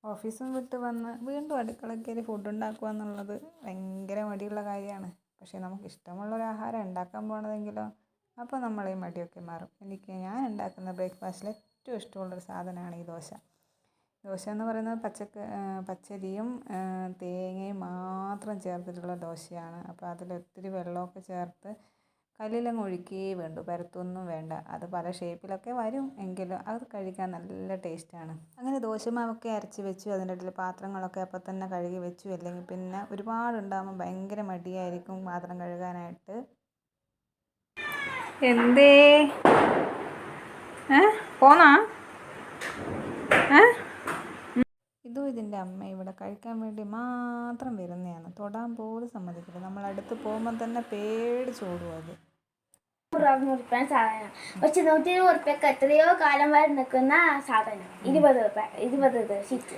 ഓഫീസും വിട്ട് വന്ന് വീണ്ടും അടുക്കളയിൽ കയറി ഫുഡ് ഉണ്ടാക്കുക എന്നുള്ളത് ഭയങ്കര മടിയുള്ള കാര്യമാണ്. പക്ഷേ നമുക്ക് ഇഷ്ടമുള്ളൊരു ആഹാരം ഉണ്ടാക്കാൻ പോകണതെങ്കിലോ അപ്പോൾ നമ്മളെ മടിയൊക്കെ മാറും. ഞാൻ ഉണ്ടാക്കുന്ന ബ്രേക്ക്ഫാസ്റ്റിൽ ഏറ്റവും ഇഷ്ടമുള്ളൊരു സാധനമാണ് ഈ ദോശ. ദോശ എന്ന് പറയുന്നത് പച്ചരിയും തേങ്ങയും മാത്രം ചേർത്തിട്ടുള്ള ദോശയാണ്. അപ്പോൾ അതിലൊത്തിരി വെള്ളമൊക്കെ ചേർത്ത് കല്ലിലങ്ങ് ഒഴുക്കിയേ വേണ്ടൂ, പരത്തൊന്നും വേണ്ട. അത് പല ഷേപ്പിലൊക്കെ വരും, എങ്കിലും അത് കഴിക്കാൻ നല്ല ടേസ്റ്റാണ്. അങ്ങനെ ദോശമാവൊക്കെ അരച്ച് വെച്ചു. അതിൻ്റെ ഇടയിൽ പാത്രങ്ങളൊക്കെ അപ്പം തന്നെ കഴുകി വെച്ചു. അല്ലെങ്കിൽ പിന്നെ ഒരുപാടുണ്ടാകുമ്പോൾ ഭയങ്കര മടിയായിരിക്കും പാത്രം കഴുകാനായിട്ട്. എന്തേ പോന്നാ ഇതും ഇതിൻ്റെ അമ്മ ഇവിടെ കഴിക്കാൻ വേണ്ടി മാത്രം വരുന്നതാണ്. തൊടാൻ പോലും സമ്മതിക്കില്ല. നമ്മൾ അടുത്ത് പോകുമ്പോൾ തന്നെ പേടിച്ചോടും അത്. 100 സാധനം. പക്ഷെ 120 എത്രയോ കാലം വരെ നിൽക്കുന്ന സാധനം 20 ഷീറ്റ്.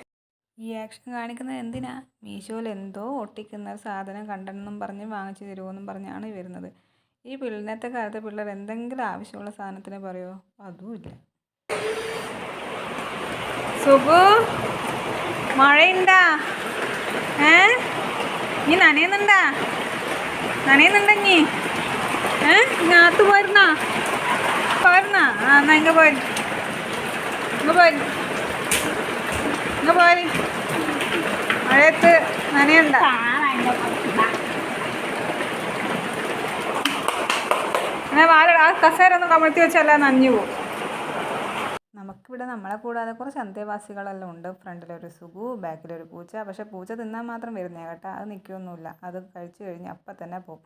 ഈ ആക്ഷൻ കാണിക്കുന്നത് എന്തിനാ? മീഷോയിൽ എന്തോ ഒട്ടിക്കുന്ന സാധനം കണ്ടെന്നും പറഞ്ഞ് വാങ്ങിച്ചു തരുമോയെന്നും പറഞ്ഞാണ് വരുന്നത്. ഈ ഇന്നത്തെ കാലത്തെ പിള്ളേർ എന്തെങ്കിലും ആവശ്യമുള്ള സാധനത്തിന് പറയുമോ? അതുമില്ല. സുഖു മഴയുണ്ടാ? നീ നനയുന്നുണ്ടാ? നനയുന്നുണ്ടെങ്കി ഞാത്ത് പോയിരുന്നാ? എന്നാ ഇങ്ങ് പോരി മഴയത്ത് നനയണ്ട. ആ കസേര ഒന്ന് കമഴ്ത്തി വെച്ചല്ല നനഞ്ഞു പോകും. നമുക്കിവിടെ നമ്മളെ കൂടാതെ കുറച്ച് അന്തേവാസികളെല്ലാം ഉണ്ട്. ഫ്രണ്ടിലൊരു സുഖു, ബാക്കിലൊരു പൂച്ച. പക്ഷേ പൂച്ച തിന്നാൻ മാത്രം വരുന്നേ കേട്ടോ, അത് നിൽക്കുകയൊന്നുമില്ല. അത് കഴിച്ചു കഴിഞ്ഞ് അപ്പം തന്നെ പോകും.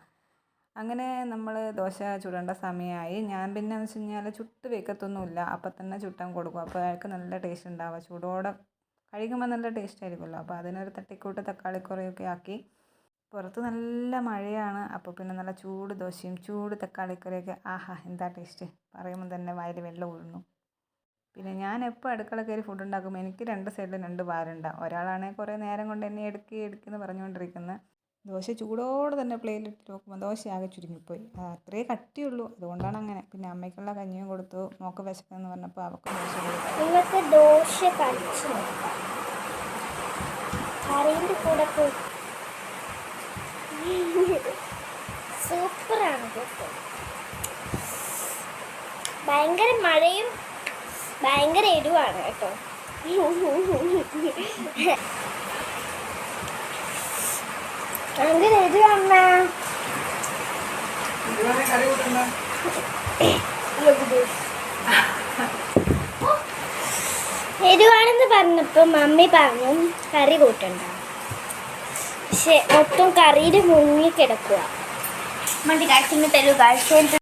അങ്ങനെ നമ്മൾ ദോശ ചുടേണ്ട സമയമായി. ഞാൻ പിന്നെ എന്ന് വെച്ച് കഴിഞ്ഞാൽ ചുട്ട് വെക്കത്തൊന്നുമില്ല, അപ്പം തന്നെ ചുട്ടാൻ കൊടുക്കും. അപ്പോൾ അയാൾക്ക് നല്ല ടേസ്റ്റ് ഉണ്ടാവുക, ചൂടോടെ കഴിക്കുമ്പോൾ നല്ല ടേസ്റ്റ് ആയിരിക്കുമല്ലോ. അപ്പോൾ അതിനൊരു തട്ടിക്കൂട്ട് തക്കാളിക്കറിയൊക്കെ ആക്കി. പുറത്ത് നല്ല മഴയാണ്. അപ്പോൾ പിന്നെ നല്ല ചൂട് ദോശയും ചൂട് തക്കാളിക്കറിയൊക്കെ, ആഹാ എന്താ ടേസ്റ്റ്! പറയുമ്പോൾ തന്നെ വായിൽ വെള്ളം ഊഴുന്നു. പിന്നെ ഞാൻ എപ്പോൾ അടുക്കള കയറി ഫുഡ് ഉണ്ടാക്കുമ്പോൾ എനിക്ക് 2 സൈഡിലും 2 വാലുണ്ടാകും. ഒരാളാണെങ്കിൽ കുറേ നേരം കൊണ്ട് എന്നെ എടുക്കുന്നു പറഞ്ഞുകൊണ്ടിരിക്കുന്നത്. ദോശ ചൂടോടെ തന്നെ പ്ലേറ്റിലിട്ട് നോക്കുമ്പോൾ ദോശ ആകെ ചുരുങ്ങിപ്പോയി. അത്രേ കട്ടിയുള്ളൂ, അതുകൊണ്ടാണ് അങ്ങനെ. പിന്നെ അമ്മയ്ക്കുള്ള കഞ്ഞിയും കൊടുത്തു. മോക്ക് വിശക്കെന്ന് പറഞ്ഞപ്പോൾ അവൾക്ക് ദോശ കഴിച്ചു. സൂപ്പറാണ്. ഭയങ്കര മഴയും ഭയങ്കര എരിവാണ് കേട്ടോ. ഭയങ്കര എരിവാണ്. എരിവാണെന്ന് പറഞ്ഞപ്പോൾ മമ്മി പറഞ്ഞു കറി കൂട്ടണ്ട. പക്ഷെ മൊത്തം കറിയിൽ മുങ്ങി കിടക്കുക. മണ്ടി കഴിച്ചിട്ട് തരൂ. കഴിച്ചിട്ട്